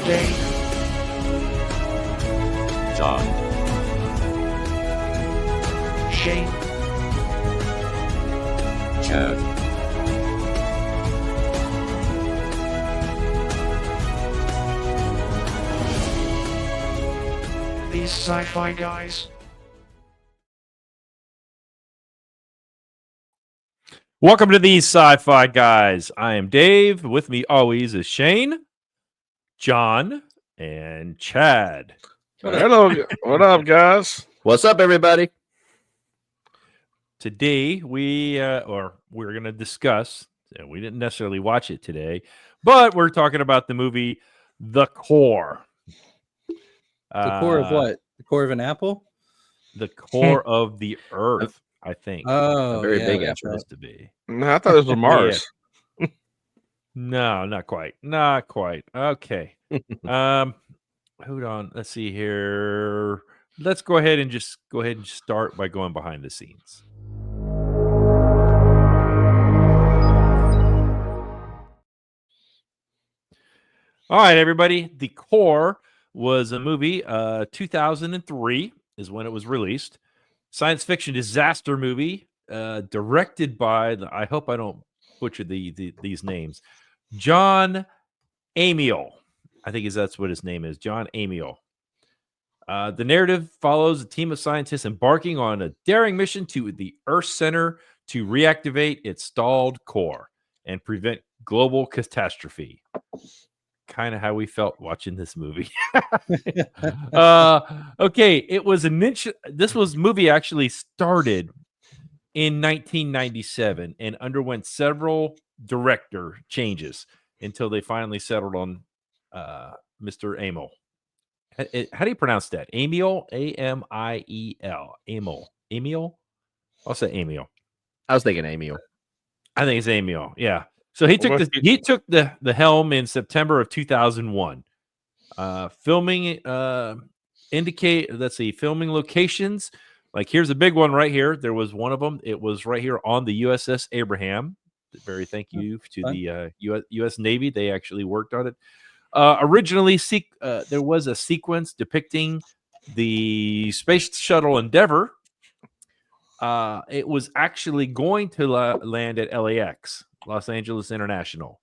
Dave, John, Shane, Chad, these sci-fi guys. Welcome to these Sci-Fi Guys. I am Dave. With me always is Shane, John, and Chad. Hello, what up, guys? what's up, everybody? Today we're going to discuss. We didn't necessarily watch it today, but we're talking about the movie The Core. The core of what? The core of an apple? The core of the Earth, I think. Oh, very yeah, big that's supposed to be. No, I thought it was Mars. No, not quite. Not quite. Okay. Hold on. Let's see here. Let's go ahead and start by going behind the scenes. All right, everybody. The Core was a movie. 2003 is when it was released. Science fiction disaster movie, directed by I hope I don't butcher these names. John Amiel. I think that's what his name is. John Amiel. The narrative follows a team of scientists embarking on a daring mission to the Earth center to reactivate its stalled core and prevent global catastrophe. Kind of how we felt watching this movie. Okay, it was this movie actually started in 1997 and underwent several director changes until they finally settled on Mr. Amiel. How do you pronounce that? Amiel? A-M-I-E-L. Amiel. Amiel? I'll say Amiel. I was thinking Amiel. I think it's Amiel. Yeah. So he took the helm in September of 2001. Filming filming locations. Like here's a big one right here. There was one of them. It was right here on the USS Abraham. Very thank you to the U.S. Navy. They actually worked on it. Originally, there was a sequence depicting the Space Shuttle Endeavour. It was actually going to land at LAX, Los Angeles International.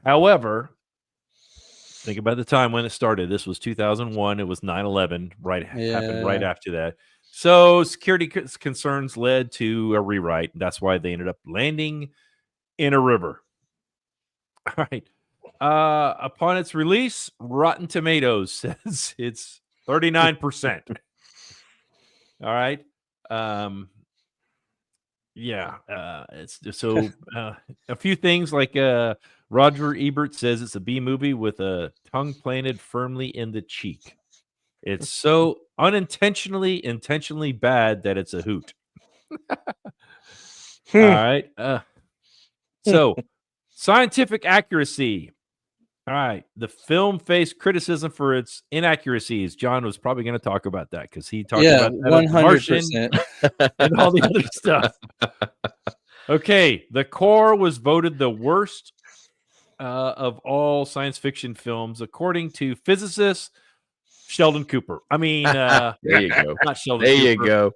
However, think about the time when it started. This was 2001. It was 9/11. Happened right after that. So security concerns led to a rewrite. That's why they ended up landing in a river. All right. Upon its release, Rotten Tomatoes says it's 39%. All right. It's so a few things like Roger Ebert says it's a B movie with a tongue planted firmly in the cheek. It's so intentionally bad that it's a hoot. All right. So scientific accuracy. All right. The film faced criticism for its inaccuracies. John was probably going to talk about that because he talked about that 100% and all the other stuff. Okay. The Core was voted the worst of all science fiction films, according to physicist Sheldon Cooper. I mean, There you go. not Sheldon There Cooper.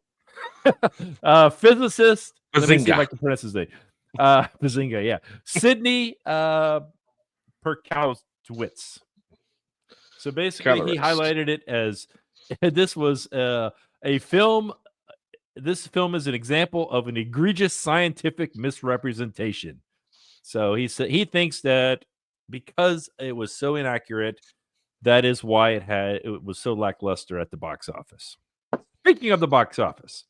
you go. Physicist. Let me see if Bazinga. I can pronounce his name. Bazinga, yeah. Sydney Perkowitz. So basically, he highlighted it as this was a film. This film is an example of an egregious scientific misrepresentation. So he said he thinks that because it was so inaccurate, that is why it was so lackluster at the box office. Speaking of the box office,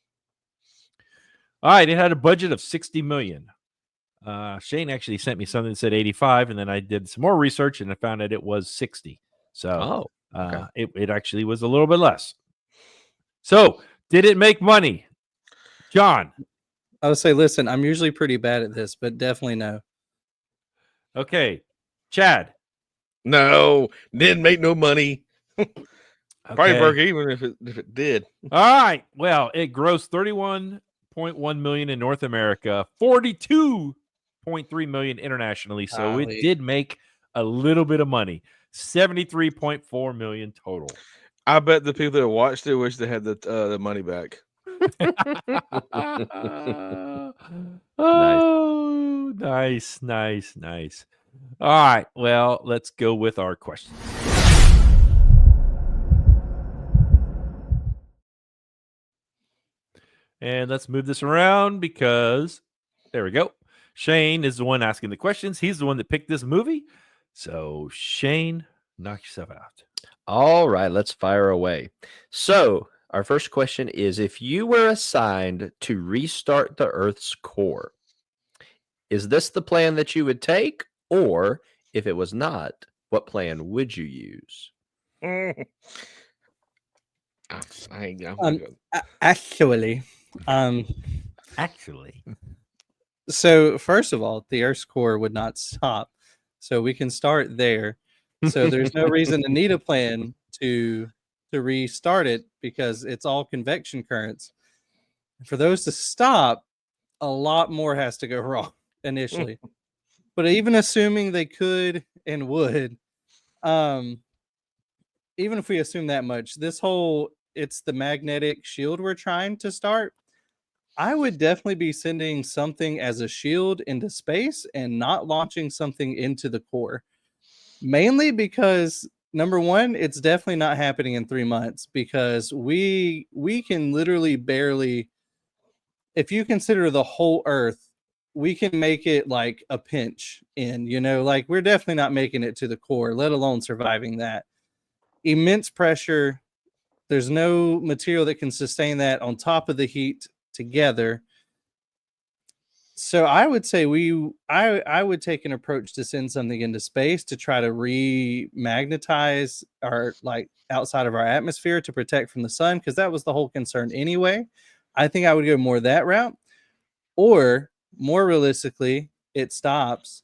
all right, it had a budget of $60 million. Shane actually sent me something that said 85, and then I did some more research and I found that it was 60. So it actually was a little bit less. So did it make money? John? I would say, listen, I'm usually pretty bad at this, but definitely no. Okay. Chad? No, didn't make no money. Probably Okay. broke even if it did. All right. Well, it grossed $31.1 million in North America, $42.3 million internationally. So Golly. it did make a little bit of money. 73.4 million total. I bet the people that watched it wish they had the money back. Oh, nice. All right, well, let's go with our questions. And let's move this around because there we go. Shane is the one asking the questions. He's the one that picked this movie. So, Shane, knock yourself out. All right, let's fire away. So, our first question is, if you were assigned to restart the Earth's core, is this the plan that you would take? Or if it was not, what plan would you use? Actually, so first of all, the Earth's core would not stop, so we can start there. So there's no reason to need a plan to restart it because it's all convection currents. For those to stop, a lot more has to go wrong initially. But even assuming they could and would, even if we assume that much, it's the magnetic shield we're trying to start. I would definitely be sending something as a shield into space and not launching something into the core. Mainly because number one, it's definitely not happening in 3 months because we can literally barely, if you consider the whole Earth, we can make it like a pinch in, like we're definitely not making it to the core, let alone surviving that. Immense pressure. There's no material that can sustain that on top of the heat together. So I would say I would take an approach to send something into space to try to remagnetize our like outside of our atmosphere to protect from the sun, because that was the whole concern anyway. I think I would go more that route. Or more realistically, it stops.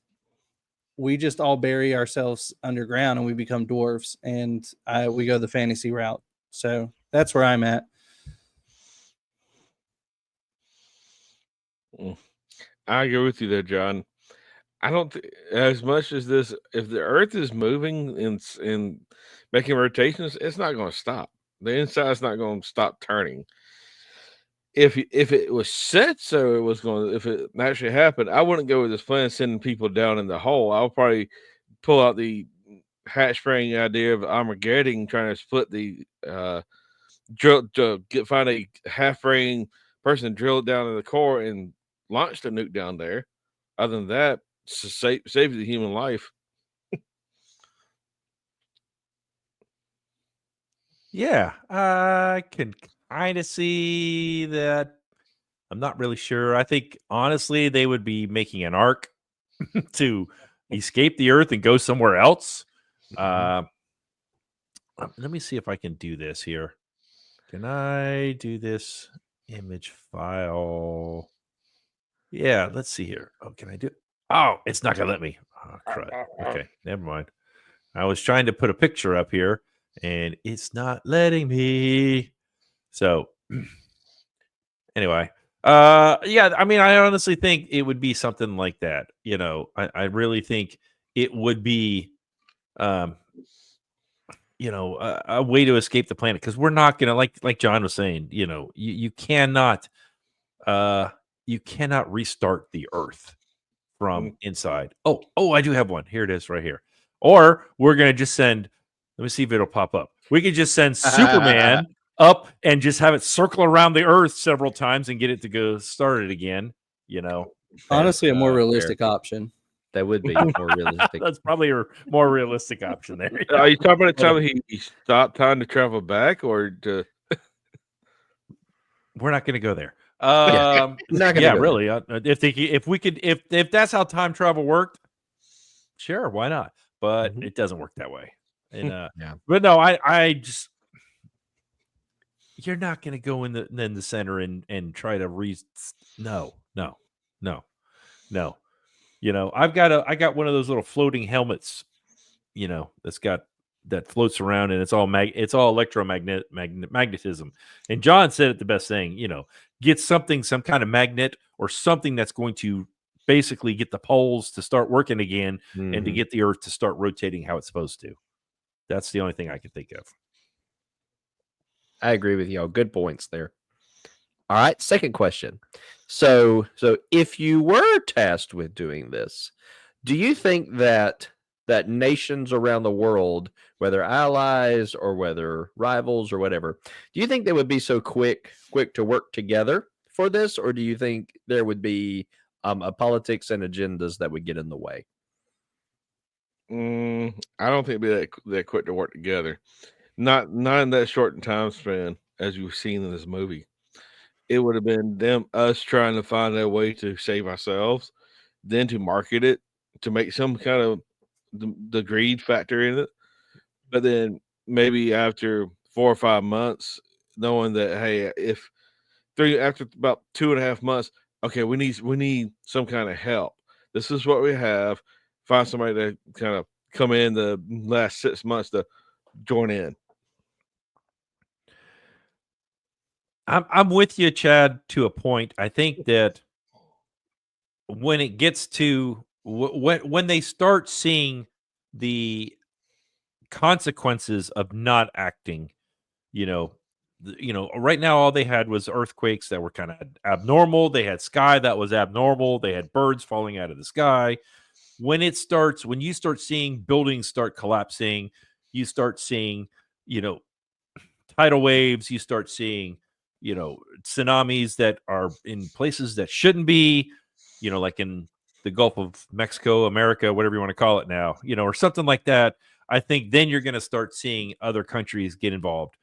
We just all bury ourselves underground and we become dwarves, and we go the fantasy route. So that's where I'm at. I agree with you there, John. I don't as much as this. If the Earth is moving in making rotations, it's not going to stop. The inside's not going to stop turning. If it was set so it was going to, if it actually happened, I wouldn't go with this plan sending people down in the hole. I'll probably pull out the hat spraying idea of Armageddon, trying to split the find a half brain person, drill it down in the core, and launch the nuke down there. Other than that, save the human life. Yeah, I can kind of see that. I'm not really sure. I think honestly, they would be making an arc to escape the Earth and go somewhere else. Let me see if I can do this here. Can I do this image file? Yeah, let's see here. Oh, can I do it? Oh, it's not gonna let me. Oh, crud. Okay, never mind. I was trying to put a picture up here and it's not letting me. So anyway, yeah, I mean, I honestly think it would be something like that. I really think it would be a way to escape the planet, because we're not gonna, like John was saying, you cannot restart the Earth from inside. Oh, I do have one. Here it is right here. Or we're gonna just send, let me see if it'll pop up. We could just send Superman up and just have it circle around the Earth several times and get it to go start it again. Honestly, a more realistic option. That would be more realistic. That's probably a more realistic option there. Are you talking about the time he stopped time to travel back, or to? We're not going to go there. Not gonna yeah, go really. If that's how time travel worked, sure, why not? But it doesn't work that way. And Yeah. But no, I just, you're not going to go in the center and try to no. I got one of those little floating helmets, that floats around, and it's all magnetism. And John said it the best thing, get some kind of magnet or something that's going to basically get the poles to start working again and to get the Earth to start rotating how it's supposed to. That's the only thing I can think of. I agree with y'all. Good points there. All right, second question. So if you were tasked with doing this, do you think that nations around the world, whether allies or whether rivals or whatever, do you think they would be so quick to work together for this, or do you think there would be a politics and agendas that would get in the way? I don't think it'd be that quick to work together. Not in that short time span as you've seen in this movie. It would have been us trying to find a way to save ourselves, then to market it, to make some kind of the greed factor in it. But then maybe after 4 or 5 months, knowing that, hey, if after about 2.5 months, okay, we need some kind of help. This is what we have. Find somebody to kind of come in the last 6 months to join in. I'm with you, Chad, to a point. I think that when it gets to when they start seeing the consequences of not acting, right now all they had was earthquakes that were kind of abnormal. They had sky that was abnormal. They had birds falling out of the sky. When you start seeing buildings start collapsing, you start seeing, tidal waves, you start seeing, tsunamis that are in places that shouldn't be, like in the Gulf of Mexico, America, whatever you want to call it now, or something like that. I think then you're going to start seeing other countries get involved.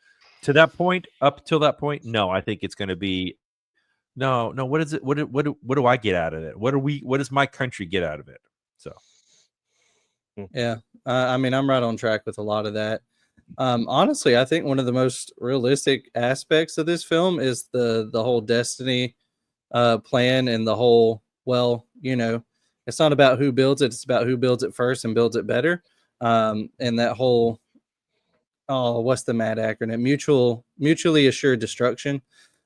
Up till that point, no, I think it's going to be no. What is it? What do I get out of it? What does my country get out of it? So, Yeah, I mean, I'm right on track with a lot of that. Honestly, I think one of the most realistic aspects of this film is the whole destiny plan and the whole, well, it's not about who builds it, it's about who builds it first and builds it better. And that whole, oh, what's the MAD acronym? Mutually assured destruction.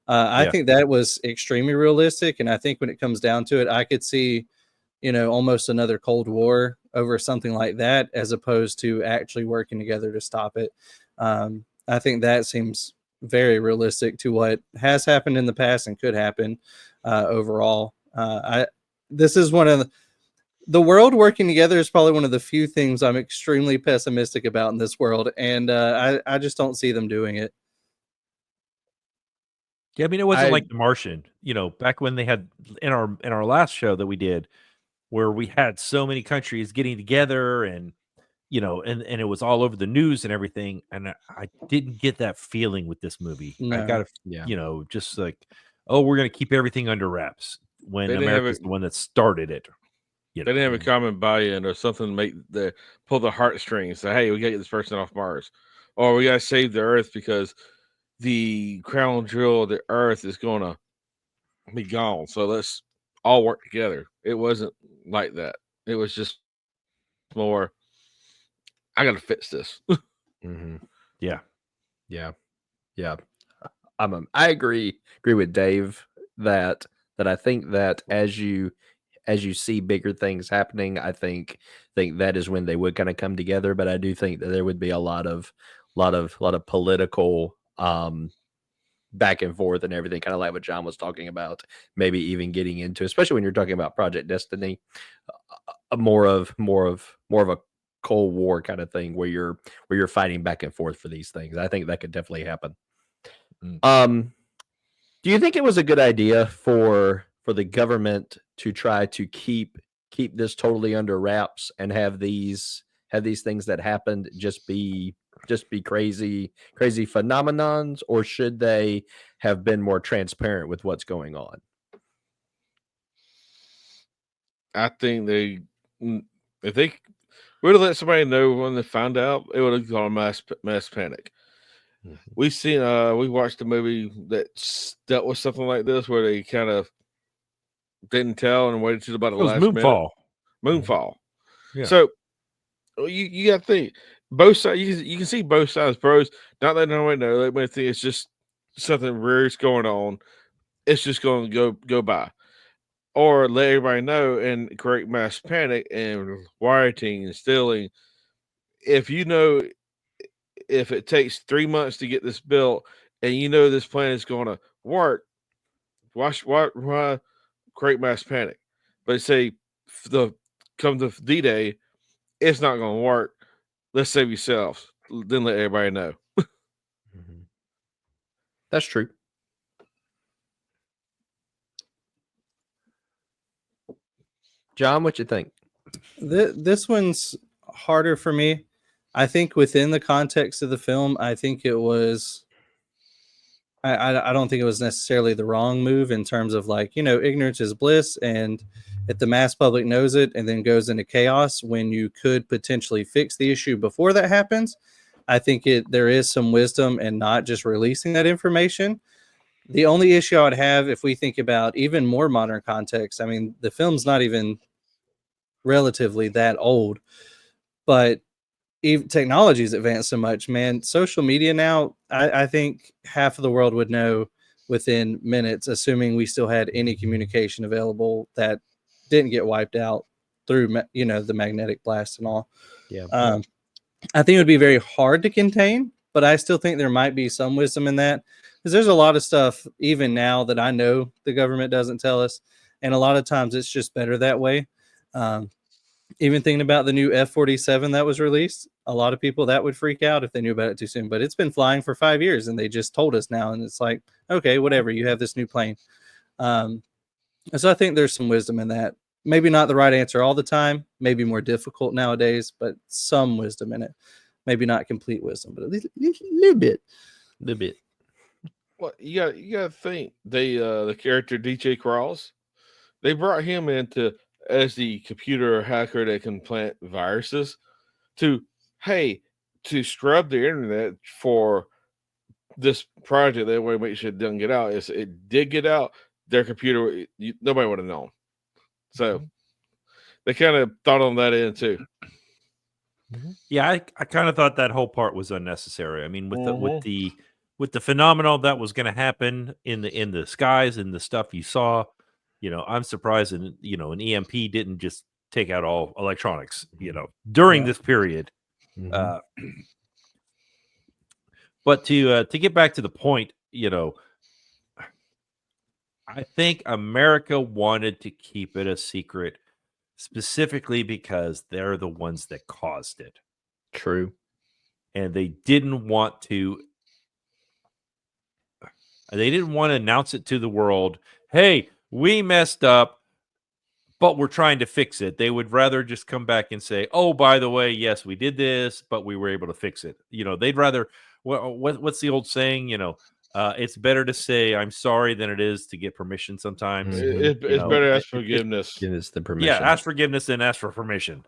I think that was extremely realistic, and I think when it comes down to it, I could see, almost another Cold War over something like that, as opposed to actually working together to stop it. I think that seems very realistic to what has happened in the past and could happen overall. This is one of the world working together is probably one of the few things I'm extremely pessimistic about in this world, and I just don't see them doing it. yeah, I mean, it wasn't like The Martian, back when they had in our last show that we did, where we had so many countries getting together and and it was all over the news and everything. And I didn't get that feeling with this movie. I No. got to, just like, oh, we're going to keep everything under wraps when They didn't have America's the one that started it. They didn't have a common buy-in or something to pull the heartstrings. Say, hey, we got to get this person off Mars, or we got to save the Earth because the crown jewel of the Earth is going to be gone. So let's all work together. It wasn't like that. It was just more, I got to fix this. Mm-hmm. Yeah. I agree with Dave that I think that as you see bigger things happening, I think that is when they would kind of come together. But I do think that there would be a lot of political back and forth and everything, kind of like what John was talking about. Maybe even getting into, especially when you're talking about Project Destiny, more of a Cold War kind of thing where you're fighting back and forth for these things. I think that could definitely happen. Do you think it was a good idea for the government to try to keep this totally under wraps and have these things that happened just be crazy phenomenons, or should they have been more transparent with what's going on? I think if they would have let somebody know when they found out, it would have gone mass panic. Mhm. We watched a movie that dealt with something like this where they kind of didn't tell and waited till about the last minute. Moonfall. Yeah. So you got to think both sides. You can see both sides. Pros, not that nobody know. They might think it's just something weird's going on. It's just going to go by, or let everybody know and create mass panic and rioting and stealing. If you know if it takes 3 months to get this built, and you know this plan is going to work, why create mass panic? But say come to D-Day, it's not going to work. Let's save yourselves. Then let everybody know. That's true. John, what you think? This one's harder for me. I think within the context of the film, I think it was. I don't think it was necessarily the wrong move in terms of like, ignorance is bliss, and if the mass public knows it and then goes into chaos when you could potentially fix the issue before that happens, I think there is some wisdom in not just releasing that information. The only issue I would have if we think about even more modern context, I mean, the film's not even relatively that old, but even technology's advanced so much, man. Social media now, I think half of the world would know within minutes, assuming we still had any communication available that didn't get wiped out through, the magnetic blast and all. Yeah. I think it would be very hard to contain, but I still think there might be some wisdom in that, because there's a lot of stuff even now that I know the government doesn't tell us, and a lot of times it's just better that way. Even thinking about the new F-47 that was released, a lot of people that would freak out if they knew about it too soon, but it's been flying for 5 years and they just told us now. And it's like, okay, whatever, you have this new plane. And so I think there's some wisdom in that. Maybe not the right answer all the time, maybe more difficult nowadays, but some wisdom in it. Maybe not complete wisdom, but at least a little bit. A bit. Well, you got to think the character DJ Crawls, they brought him into as the computer hacker that can plant viruses to scrub the internet for this project. That way, make sure it doesn't get out. If it did get out, their computer, nobody would have known. So they kind of thought on that end too. Yeah, I kind of thought that whole part was unnecessary. I mean, with the phenomenon that was going to happen in the skies and the stuff you saw, I'm surprised an EMP didn't just take out all electronics, during this period. But to get back to the point, I think America wanted to keep it a secret specifically because they're the ones that caused it. True. And they didn't want to announce it to the world. Hey, we messed up, but we're trying to fix it. They would rather just come back and say, oh, by the way, yes, we did this, but we were able to fix it. They'd rather, what's the old saying? It's better to say I'm sorry than it is to get permission sometimes. It's better to ask forgiveness. It's the permission. Yeah, ask forgiveness and ask for permission.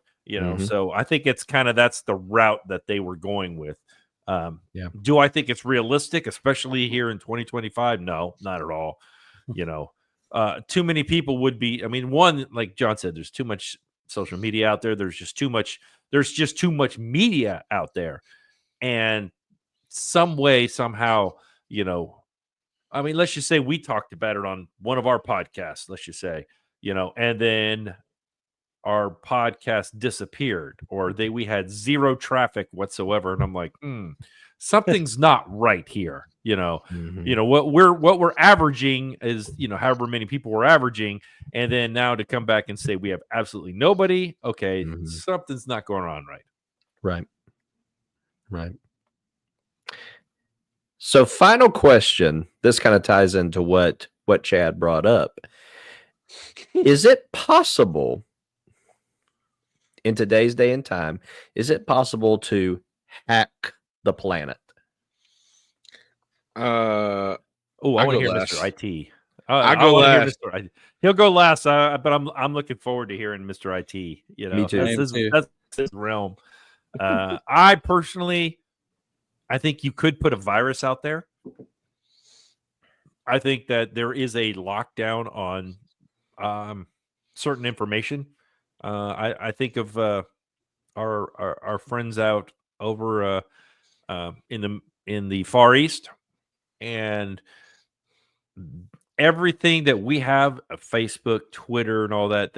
So I think it's kind of that's the route that they were going with. Do I think it's realistic, especially here in 2025? No, not at all. Too many people would be. I mean, one, like John said, there's too much social media out there. There's just too much media out there, and some way, somehow, I mean, let's just say we talked about it on one of our podcasts. Let's just say, and then our podcast disappeared, or we had zero traffic whatsoever, and I'm like, something's not right here. What we're averaging is, however many people we're averaging, and then now to come back and say we have absolutely nobody. Okay, something's not going on right. Right. So, final question. This kind of ties into what Chad brought up. Is it possible in today's day and time, is it possible to hack the planet? I want to hear last. Mr. IT. I go last. He'll go last, but I'm looking forward to hearing Mr. IT. Me too. That's his realm. I personally, I think you could put a virus out there. I think that there is a lockdown on certain information. I think of our friends out over in the Far East, and everything that we have, Facebook, Twitter, and all that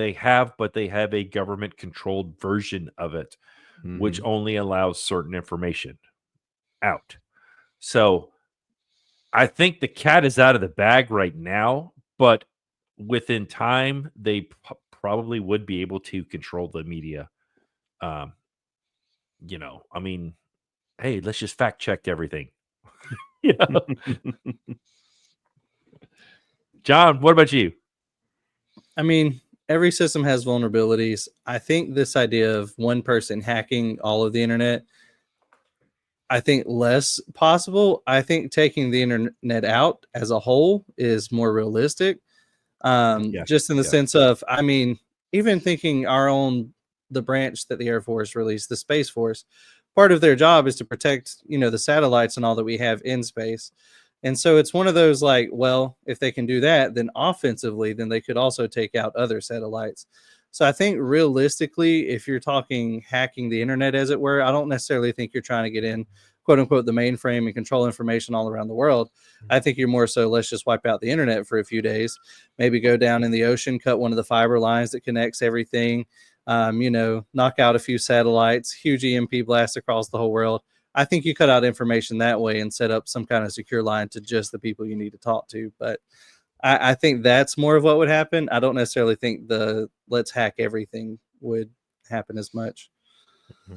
but they have a government controlled version of it, which only allows certain information. out. So I think the cat is out of the bag right now, but within time, they probably would be able to control the media. Um, I mean, hey, let's just fact check everything. John, what about you? I mean, every system has vulnerabilities. I think this idea of one person hacking all of the internet, I think less possible. I think taking the internet out as a whole is more realistic. Yeah, Just in the yeah. sense of, I mean, even thinking the branch that the Air Force released, the Space Force, part of their job is to protect, the satellites and all that we have in space. And so it's one of those like, well, if they can do that, then offensively, then they could also take out other satellites. So I think realistically, if you're talking hacking the internet, as it were, I don't necessarily think you're trying to get in, quote unquote, the mainframe and control information all around the world. I think you're more so, let's just wipe out the internet for a few days, maybe go down in the ocean, cut one of the fiber lines that connects everything, knock out a few satellites, huge EMP blast across the whole world. I think you cut out information that way and set up some kind of secure line to just the people you need to talk to. But I think that's more of what would happen. I don't necessarily think the let's hack everything would happen as much. All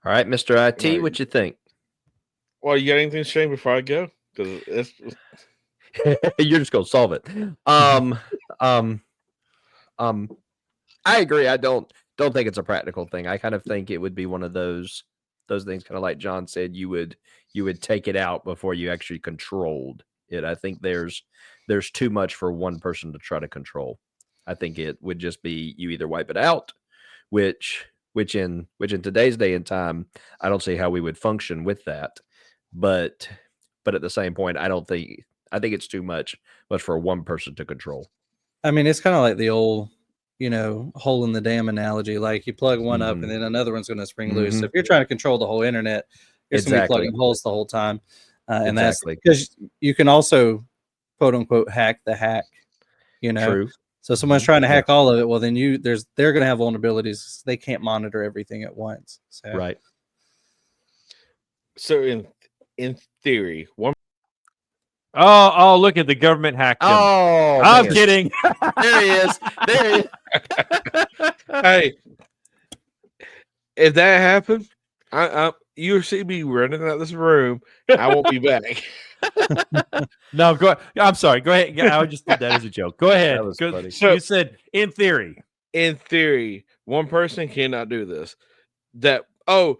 right, Mr. IT, Right. what you think? Well, you got anything, Shane, before I go? Because it's You're just gonna solve it. I agree. I don't think it's a practical thing. I kind of think it would be one of those things, kind of like John said, you would take it out before you actually controlled it. I think there's too much for one person to try to control. I think it would just be you either wipe it out, which in today's day and time, I don't see how we would function with that. But at the same point, I think it's too much for one person to control. I mean, it's kind of like the old, hole in the dam analogy. Like you plug one up and then another one's going to spring loose. So if you're trying to control the whole internet, you're going to be plugging holes the whole time. And that's because you can also, quote unquote, hack the hack, True. So someone's trying to hack all of it. Well, then they're going to have vulnerabilities. They can't monitor everything at once. So. Right. so in theory, one. Oh, look at the government hacked him. Oh, I'm man. kidding. There he is. There he is. Hey, if that happened, you see me running out of this room, I won't be back. No, go. I'm sorry. Go ahead. I just did that as a joke. Go ahead. That was funny. So- You said in theory. In theory, one person cannot do this. Fold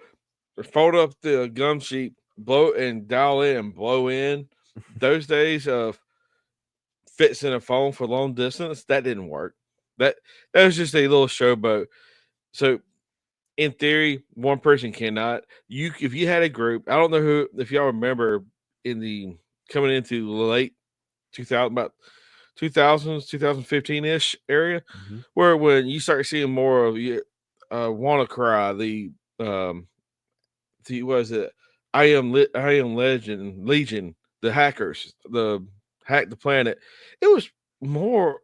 up the gum sheet, blow and dial in and blow in. Those days of fixing a phone for long distance, that didn't work. That was just a little showboat. So in theory, one person cannot. If you had a group, I don't know if y'all remember in the coming into the late 2000, about 2000s, 2015-ish area, where when you start seeing more of WannaCry, I am Legion, the hackers, the hack the planet. It was more.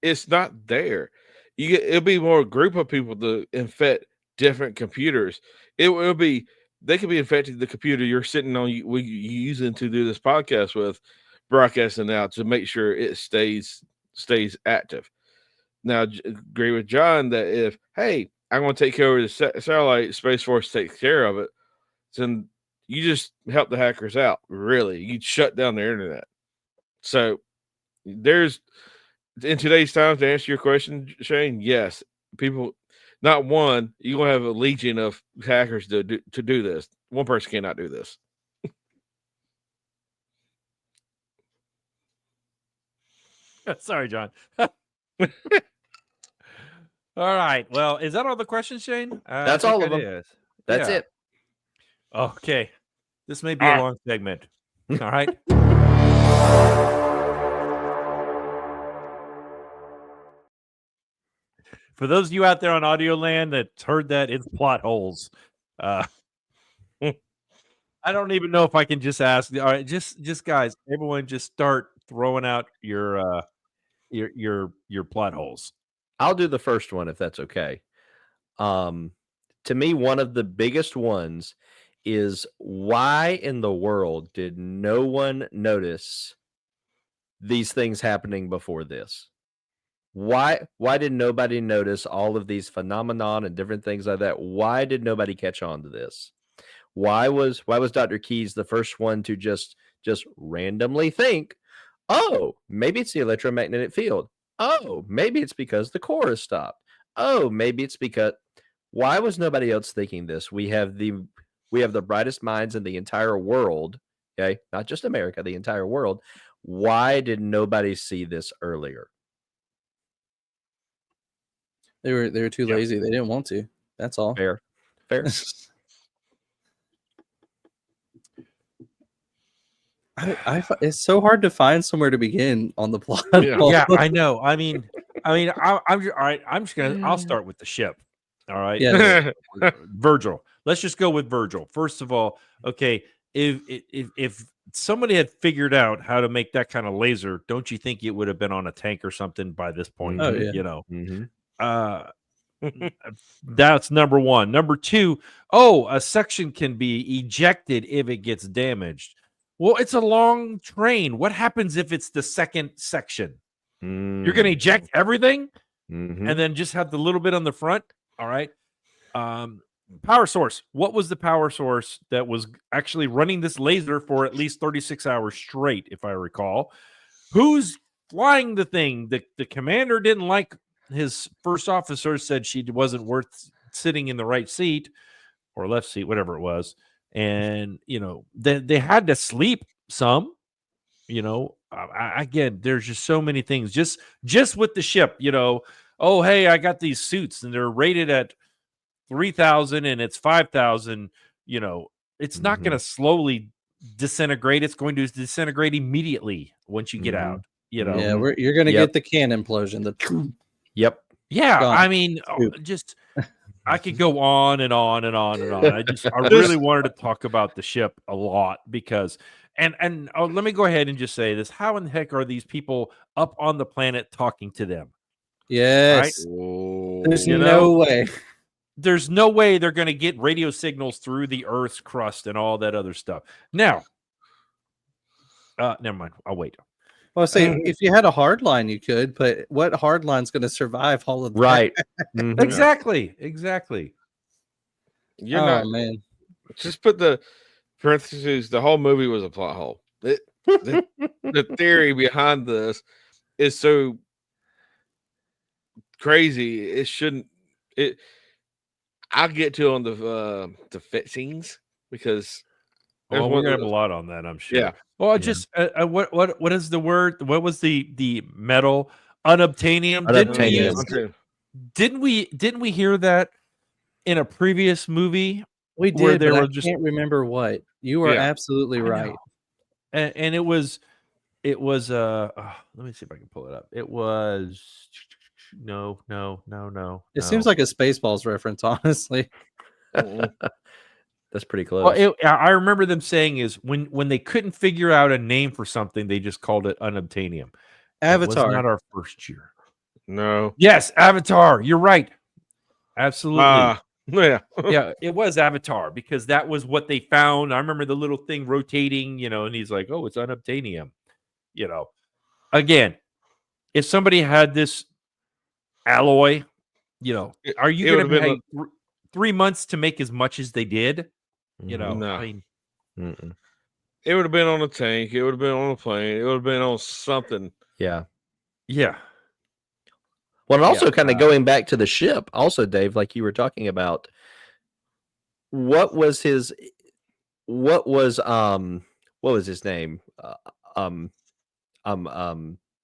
It's not there. It'll be more a group of people to infect different computers. It'll be they could be infecting the computer you're sitting on. You using to do this podcast with, broadcasting out to make sure it stays active. Now, agree with John that if I'm going to take care of the satellite, Space Force takes care of it, then you just help the hackers out. Really, you shut down their internet. So there's. In today's times, to answer your question, Shane, yes, people, not one, you're going to have a legion of hackers to do this. One person cannot do this. Sorry, John. All right. Well, is that all the questions, Shane? That's all of them. Is. That's Yeah. it. Okay. This may be a long segment. All right. For those of you out there on audio land that heard that, it's plot holes. I don't even know if I can just ask. All right, just guys, everyone, just start throwing out your plot holes. I'll do the first one if that's okay. to me, one of the biggest ones is why in the world did no one notice these things happening before this? Why did nobody notice all of these phenomenon and different things like that? Why did nobody catch on to this? Why was Dr. Keyes the first one to just randomly think, oh, maybe it's the electromagnetic field. Oh, maybe it's because the core is stopped. Oh, maybe it's because why was nobody else thinking this? We have the brightest minds in the entire world, okay? Not just America, the entire world. Why did nobody see this earlier? They were too Yeah. lazy. They didn't want to. That's all. Fair. It's so hard to find somewhere to begin on the plot. Yeah. Yeah, I know. I mean, I'm all right. I'll start with the ship. All right. Yeah. Virgil. Let's just go with Virgil. First of all, okay, if somebody had figured out how to make that kind of laser, don't you think it would have been on a tank or something by this point? Oh, yeah. You know. Mm-hmm. That's number one. Number two, a section can be ejected if it gets damaged. Well, it's a long train. What happens if it's the second section? You're going to eject everything Mm-hmm. and then just have the little bit on the front. All right. Power source. What was the power source that was actually running this laser for at least 36 hours straight, if I recall? Who's flying the thing? The commander didn't like his first officer, said she wasn't worth sitting in the right seat or left seat, whatever it was. And, they had to sleep some, again, there's just so many things just with the ship, oh, hey, I got these suits and they're rated at 3,000 and it's 5,000, it's not going to slowly disintegrate. It's going to disintegrate immediately once you get out, Yeah, you're going to Yep. get the can implosion. Yep. Yeah, Gone. I mean, I could go on and on and on and on. I really wanted to talk about the ship a lot because, and let me go ahead and just say this: how in the heck are these people up on the planet talking to them? Yes. Oh, There's You no know? way. There's no way they're going to get radio signals through the Earth's crust and all that other stuff. Now, never mind. I'll wait. Well, say if you had a hard line, you could, but what hard line's going to survive all of that? Right. Mhm. Exactly. you're Oh not. man. Just put the parentheses. The whole movie was a plot hole. The theory behind this is so crazy. It shouldn't. I'll get to on the fit scenes because there's Well, one we're gonna of have a those- lot on that, I'm sure. Yeah. Well, just what is the word? What was the metal? Unobtainium. Unobtainium. Didn't we hear that in a previous movie? We Where did, they but I were just- can't remember what. You are Yeah. absolutely I know. right. And it was let me see if I can pull it up. It was no. It seems like a Spaceballs reference, honestly. Mm-mm. That's pretty close. Well, I remember them saying is when they couldn't figure out a name for something, they just called it unobtainium. It was Avatar. not our first year. No. Yes, Avatar. You're right. Absolutely. Yeah. Yeah, it was Avatar because that was what they found. I remember the little thing rotating, and he's like, "Oh, it's unobtainium." Again, if somebody had this alloy, are you it going to would've been pay 3 months to make as much as they did? Mhm. No. I mean, Mm-mm. It would have been on a tank. It would have been on a plane. It would have been on something. Yeah. yeah. Well, and also Yeah, kind of going back to the ship, also, Dave, like you were talking about, what was his name?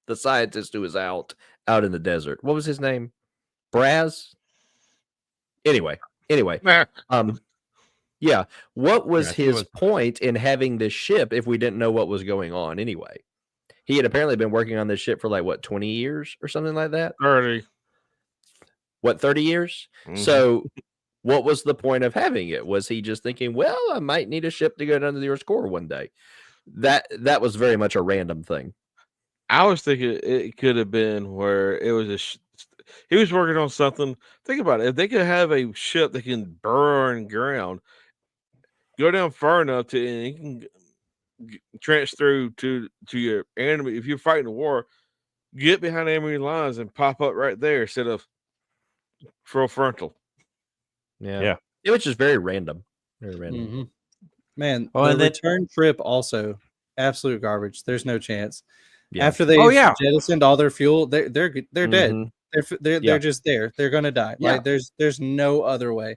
The scientist who was out in the desert. What was his name? Braz? Anyway. Yeah. What was Yeah, he his was- point in having this ship if we didn't know what was going on anyway? He had apparently been working on this ship for 20 years or something like that. 30. What, 30 years? Mhm. So what was the point of having it? Was he just thinking, well, I might need a ship to go down to the Earth's core one day? That was very much a random thing. I was thinking it could have been where it was he was working on something. Think about it. If they could have a ship that can burn ground, go down far enough to and you can trench through to your enemy. If you're fighting a war, get behind enemy lines and pop up right there instead of full frontal. Yeah. It was just very random. Very random. Mhm. Man, Oh, the and then- return trip also absolute garbage. There's no chance. Yeah. After they Oh, yeah. jettisoned all their fuel, they're dead. Mhm. They're Yeah. just there. They're gonna die. Yeah. Like there's no other way.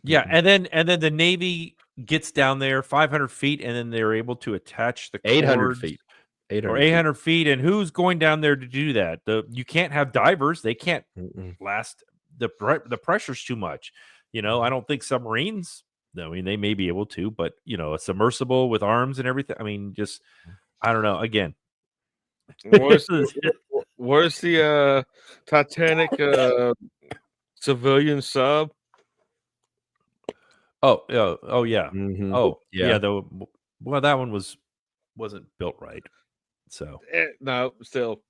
Yeah, Mhm. and then the Navy gets down there 500 feet, and then they're able to attach the 800 cords, feet. or 800 feet. 800 feet. And who's going down there to do that? You can't have divers; they can't Mm-mm. last. The pressure's too much. I don't think submarines. I mean, they may be able to, but a submersible with arms and everything. I mean, just I don't know. Again, What's the Titanic civilian sub? oh yeah, Mhm. oh yeah. Yeah. Well, that one wasn't built right. So No, still.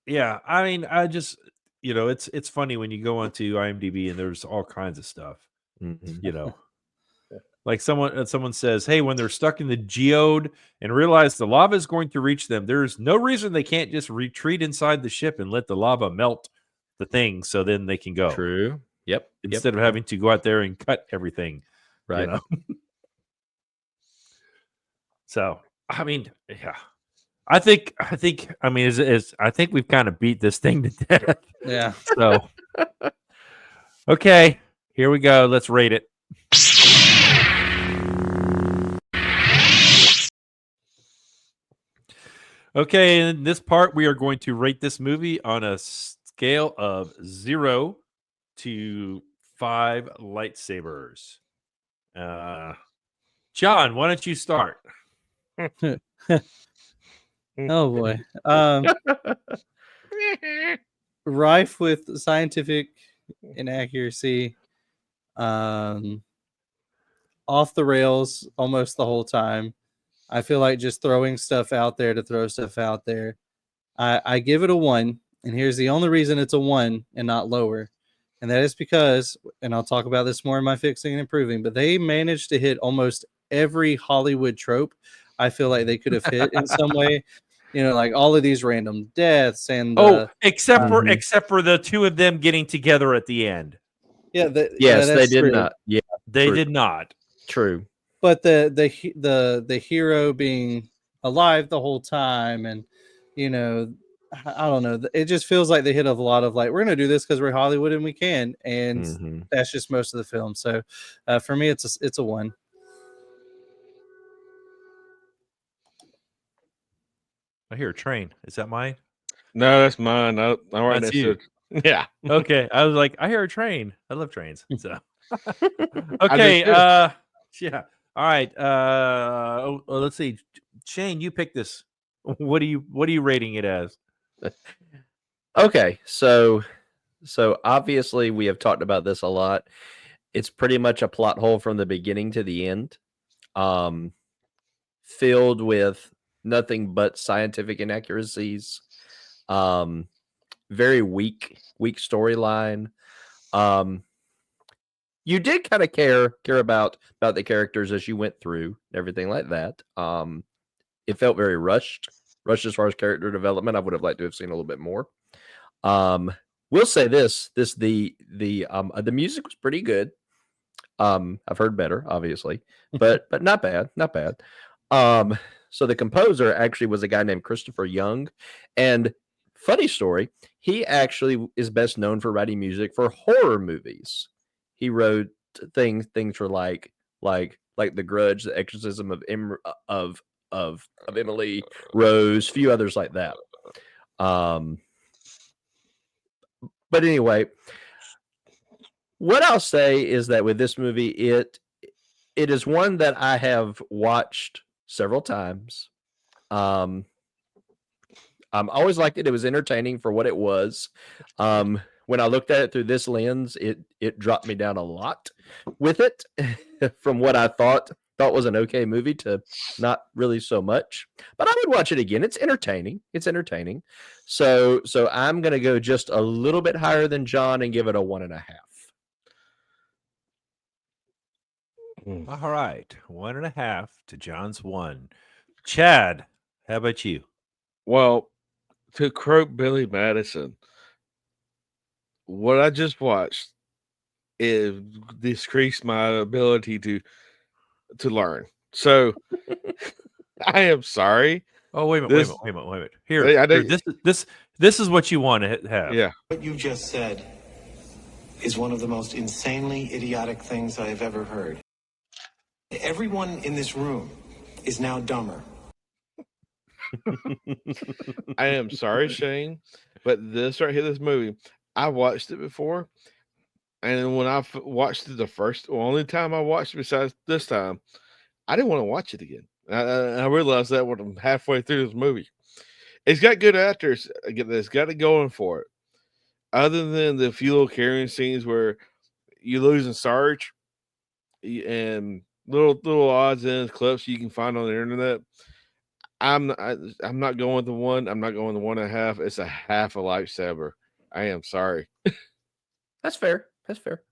yeah, I mean, I just it's funny when you go onto IMDb and there's all kinds of stuff. Mhm. Like someone says, hey, when they're stuck in the geode and realize the lava is going to reach them, there's no reason they can't just retreat inside the ship and let the lava melt the thing, so then they can go True. Yep. instead of having to go out there and cut everything. Right. So I mean, yeah, I think I mean is I think we've kind of beat this thing to death. Yeah. So okay, here we go. Let's rate it. Okay, in this part, we are going to rate this movie on a scale of 0 to 5 lightsabers. John, why don't you start? Oh boy. Rife with scientific inaccuracy. Off the rails almost the whole time. I feel like just throwing stuff out there to throw stuff out there. I give it a 1, and here's the only reason it's a 1 and not lower. And that is because, and I'll talk about this more in my fixing and improving, but they managed to hit almost every Hollywood trope I feel like they could have hit in some way. Like all of these random deaths and except for the two of them getting together at the end. yes, they that's did true. not. Yeah, They true. did not. True. But the hero being alive the whole time, and I don't know, it just feels like they hit a lot of like, we're gonna do this because we're Hollywood and we can, and Mhm. that's just most of the film. So for me, it's a 1. I hear a train. Is that mine? No, that's mine. I'm right That's next you. to it. Yeah. Okay, I was like, I hear a train. I love trains. So I okay, just yeah. All right. Let's see. Shane, you pick this. What are you rating it as? Okay, so obviously we have talked about this a lot. It's pretty much a plot hole from the beginning to the end, filled with nothing but scientific inaccuracies. Very weak storyline. You did kind of care about the characters as you went through and everything like that. It felt very rushed as far as character development. I would have liked to have seen a little bit more. We'll say the music was pretty good. I've heard better, obviously, but not bad. So the composer actually was a guy named Christopher Young, and funny story, he actually is best known for writing music for horror movies. He wrote things for like The Grudge, The Exorcism of Emily Rose, few others like that. But anyway, what I'll say is that with this movie, it is one that I have watched several times. Always liked it. It was entertaining for what it was. When I looked at it through this lens, it dropped me down a lot with it from what I thought thought was an okay movie to not really so much. But I would watch it again. It's entertaining. It's entertaining. So I'm gonna go just a little bit higher than John and give it a 1.5. All right, 1.5 to John's 1. Chad, how about you? Well, to quote Billy Madison, what I just watched it decreased my ability to learn. So I am sorry. Oh, wait a minute, This- wait a minute. Here, I here, think- this is what you want to have. Yeah. What you just said is one of the most insanely idiotic things I have ever heard. Everyone in this room is now dumber. I am sorry, Shane, but this right here, this movie, I watched it before, and when I watched it only time I watched it besides this time, I didn't want to watch it again. I realized that when I'm halfway through this movie. It's got good actors. It's got it going for it. Other than the few little carrying scenes where you losing Sarge and little odds and clips you can find on the internet. I'm not going with the 1. I'm not going with the 1.5. It's a half a lifesaver. I am sorry. That's fair. That's fair.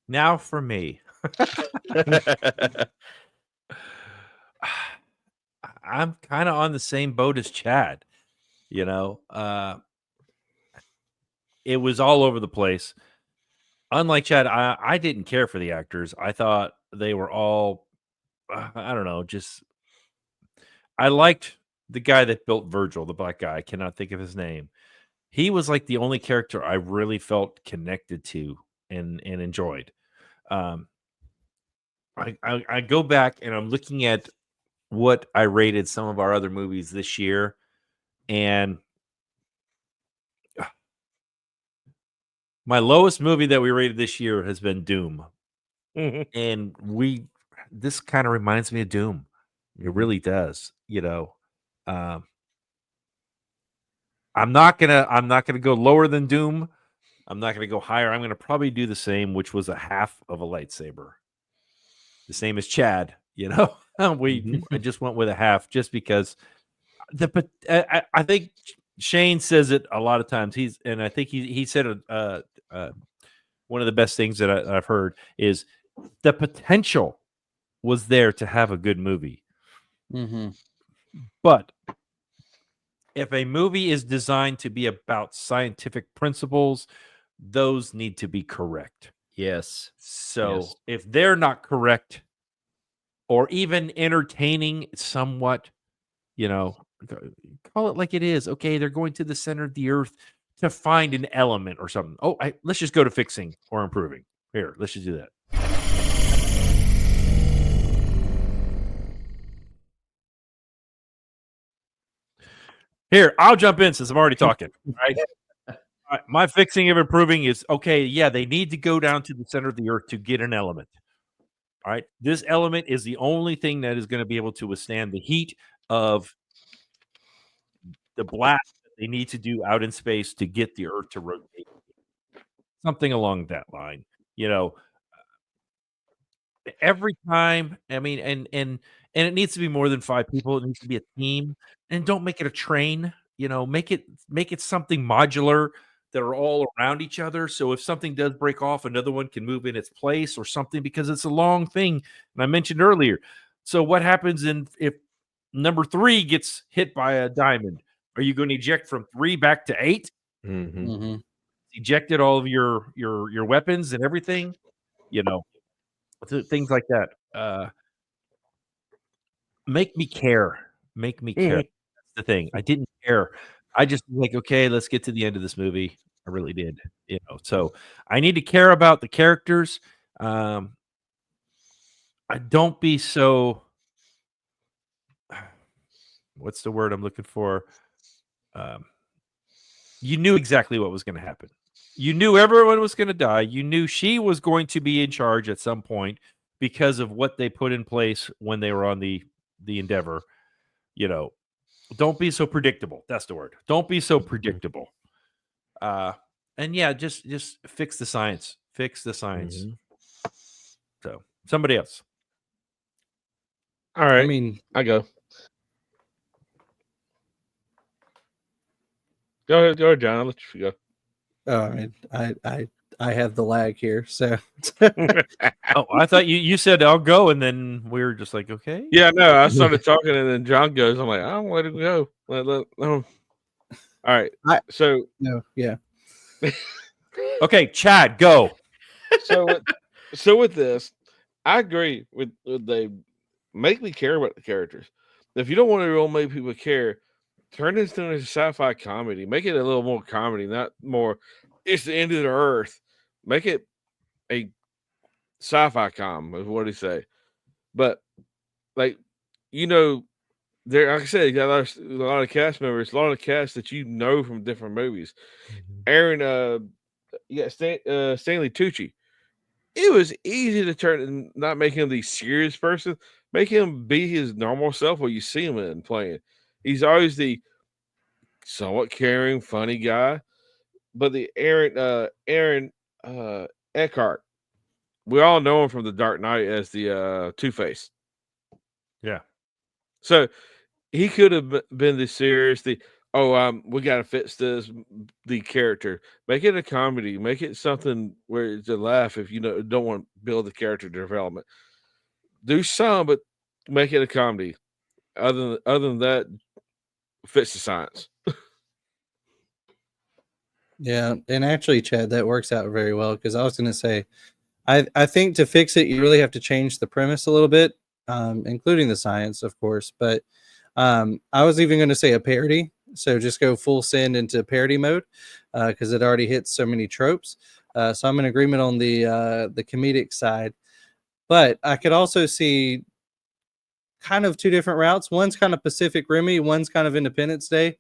Now for me. I'm kind of on the same boat as Chad. You know, it was all over the place. Unlike Chad, I didn't care for the actors. I thought they were all, I don't know, just. I liked the guy that built Virgil, the black guy. I cannot think of his name. He was like the only character I really felt connected to and enjoyed. I go back and I'm looking at what I rated some of our other movies this year, and my lowest movie that we rated this year has been Doom. And this kind of reminds me of Doom. It really does, you know. I'm not gonna go lower than Doom. I'm not gonna go higher. I'm gonna probably do the same, which was a half of a lightsaber. The same as Chad, you know. I just went with a half just because I think Shane says it a lot of times. I think he said one of the best things that I've heard is the potential was there to have a good movie. Mm-hmm. But if a movie is designed to be about scientific principles, those need to be correct. Yes. So Yes. if they're not correct or even entertaining somewhat, you know, call it like it is. Okay, they're going to the center of the earth to find an element or something. Oh, let's just go to fixing or improving. Here, let's just do that. Here, I'll jump in since I'm already talking. Right? My fixing of improving is okay. Yeah, they need to go down to the center of the earth to get an element. All right. This element is the only thing that is going to be able to withstand the heat of the blast that they need to do out in space to get the earth to rotate. Something along that line. You know, every time, I mean, and it needs to be more than 5 people. It needs to be a team. And don't make it a train. You know, make it something modular that are all around each other. So if something does break off, another one can move in its place or something, because it's a long thing. And I mentioned earlier. So what happens if number 3 gets hit by a diamond? Are you going to eject from 3 back to 8? Mm-hmm. Mm-hmm. Ejected all of your weapons and everything, you know, things like that. Make me care. Make me care. That's the thing. I didn't care. I just like, okay, let's get to the end of this movie. I really did, you know. So I need to care about the characters. I don't be so. What's the word I'm looking for? You knew exactly what was going to happen. You knew everyone was going to die. You knew she was going to be in charge at some point because of what they put in place when they were on the Endeavor. You know, don't be so predictable. That's the word. Don't be so predictable. And yeah, just fix the science. Fix the science. Mm-hmm. So Somebody else. All right, I mean, I go. Go ahead, John. I'll let you go. I mean, I have the lag here, so Oh, I thought you said I'll go, and then we were just like, okay. Yeah, no, I started talking, and then John goes. I'm like, I don't let him go. All right. So, yeah. Okay, Chad, go. so with this, I agree with they make me care about the characters. If you don't want to really make people care, turn this into a sci-fi comedy. Make it a little more comedy, not more. It's the end of the earth. Make it a sci-fi is what he say. But like, there, like I said, you got a lot of cast members, a lot of cast that you know from different movies. Aaron, Stanley Tucci. It was easy to turn and not make him the serious person, make him be his normal self when you see him in playing. He's always the somewhat caring, funny guy. But the Aaron Eckhart, we all know him from The Dark Knight as the Two-Face. Yeah. So he could have been the serious, we got to fix the character. Make it a comedy. Make it something where it's a laugh if you don't want to build the character development. Do some, but make it a comedy. Other than that, fix the science. Yeah, and actually, Chad, that works out very well because I was going to say, I think to fix it, you really have to change the premise a little bit, including the science, of course. But I was even going to say a parody, so just go full send into parody mode because it already hits so many tropes. So I'm in agreement on the comedic side, but I could also see kind of two different routes. One's kind of Pacific Rimmy, one's kind of Independence Day.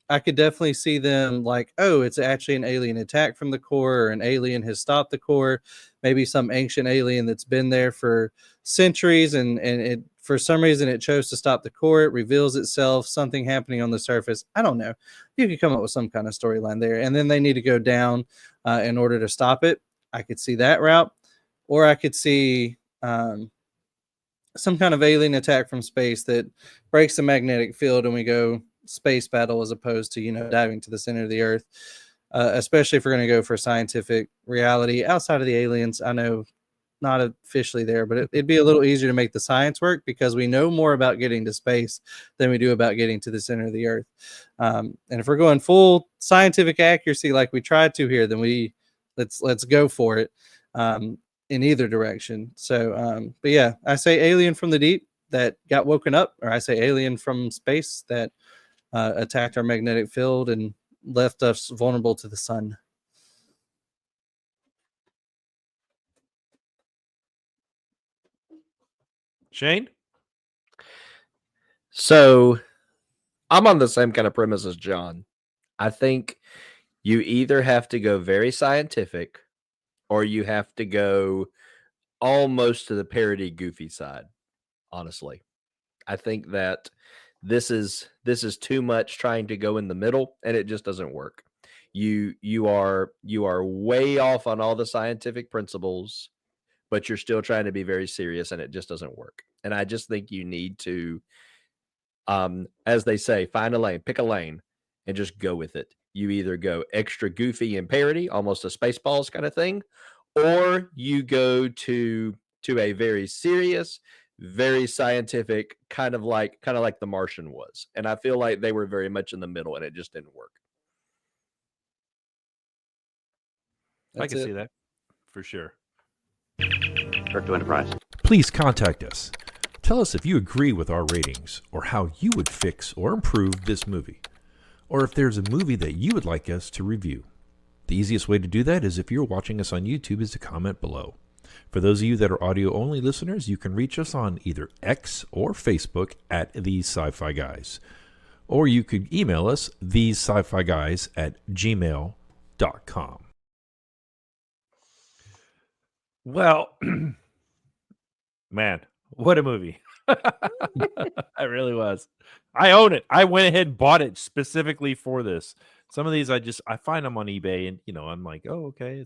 I could definitely see them like, oh, it's actually an alien attack from the core, or an alien has stopped the core. Maybe some ancient alien that's been there for centuries, and it for some reason it chose to stop the core. It reveals itself, something happening on the surface. I don't know. You could come up with some kind of storyline there, and then they need to go down in order to stop it. I could see that route, or I could see some kind of alien attack from space that breaks the magnetic field, and we go space battle as opposed to diving to the center of the earth, especially if we're going to go for scientific reality outside of the aliens. I know not officially there, but it'd be a little easier to make the science work because we know more about getting to space than we do about getting to the center of the earth. And if we're going full scientific accuracy like we tried to here, then let's go for it in either direction. So but yeah, I say alien from the deep that got woken up, or I say alien from space that attacked our magnetic field and left us vulnerable to the sun. Shane? So I'm on the same kind of premise as John. I think you either have to go very scientific or you have to go almost to the parody goofy side. Honestly, I think that this is too much trying to go in the middle, and it just doesn't work. You are way off on all the scientific principles, but you're still trying to be very serious, and it just doesn't work. And I just think you need to, as they say, find a lane, pick a lane, and just go with it. You either go extra goofy and parody, almost a Spaceballs kind of thing, or you go to a very serious, very scientific, kind of like The Martian was. And I feel like they were very much in the middle, and it just didn't work. I can see that for sure. Direct to Enterprise. Please contact us. Tell us if you agree with our ratings, or how you would fix or improve this movie, or if there's a movie that you would like us to review. The easiest way to do that is if you're watching us on YouTube is to comment below. For those of you that are audio-only listeners, you can reach us on either X or Facebook at TheseSciFiGuys. Or you could email us, TheseSciFiGuys@gmail.com. Well, man, what a movie. I really was. I own it. I went ahead and bought it specifically for this. Some of these I find them on eBay, and I'm like, oh, okay,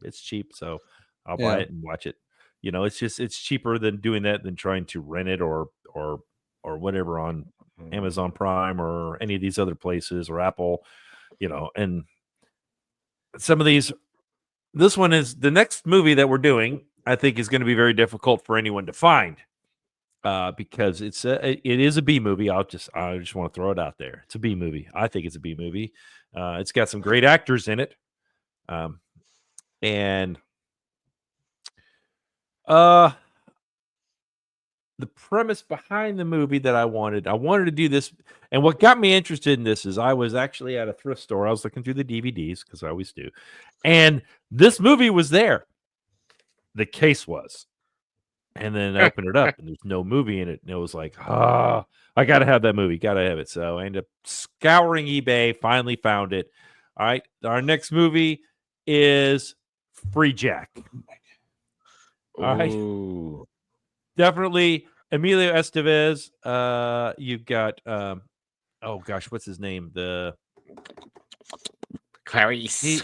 it's cheap, so I'll buy it and watch it. it's cheaper than doing that than trying to rent it or whatever on Amazon Prime or any of these other places or Apple, and some of these. This one is the next movie that we're doing. I think is going to be very difficult for anyone to find because it is a B movie. I just want to throw it out there. It's a B movie. I think it's a B movie. It's got some great actors in it, and the premise behind the movie that I wanted to do this, and what got me interested in this is I was actually at a thrift store. I was looking through the DVDs because I always do, and this movie was there. The case was, and then I opened it up, and there's no movie in it, and it was like, I gotta have that movie, gotta have it. So I ended up scouring eBay, finally found it. All right, our next movie is Free Jack. All right. Ooh. Definitely Emilio Estevez. You've got what's his name? The Clarice.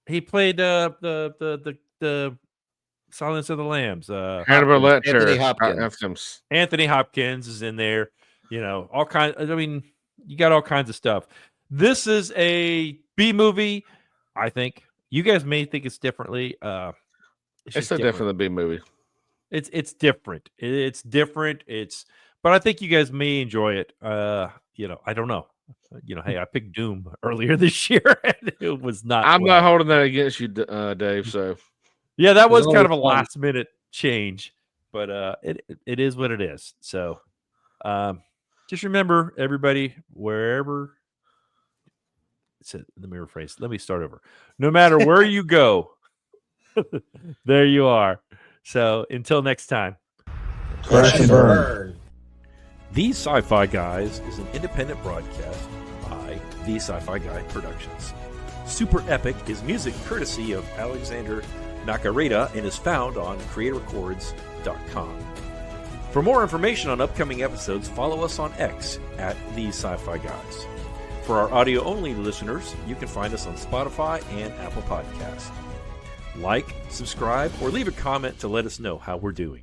He played the Silence of the Lambs. Hannibal Lecter. Anthony Hopkins is in there. All kinds. I mean, you got all kinds of stuff. This is a B movie. I think you guys may think it's differently. It's a definitely B movie. It's different. It's different. But I think you guys may enjoy it. I don't know. Hey, I picked Doom earlier this year, and it was not. I'm not holding that against you, Dave. So, yeah, that was kind of a last minute change, but it is what it is. So, just remember, everybody, wherever. Let me rephrase. Let me start over. No matter where you go, there you are. So until next time. Crash and burn. The Sci-Fi Guys is an independent broadcast by The Sci-Fi Guy Productions. Super Epic is music courtesy of Alexander Nakarita and is found on creatorrecords.com. For more information on upcoming episodes, follow us on X at The Sci-Fi Guys. For our audio-only listeners, you can find us on Spotify and Apple Podcasts. Like, subscribe, or leave a comment to let us know how we're doing.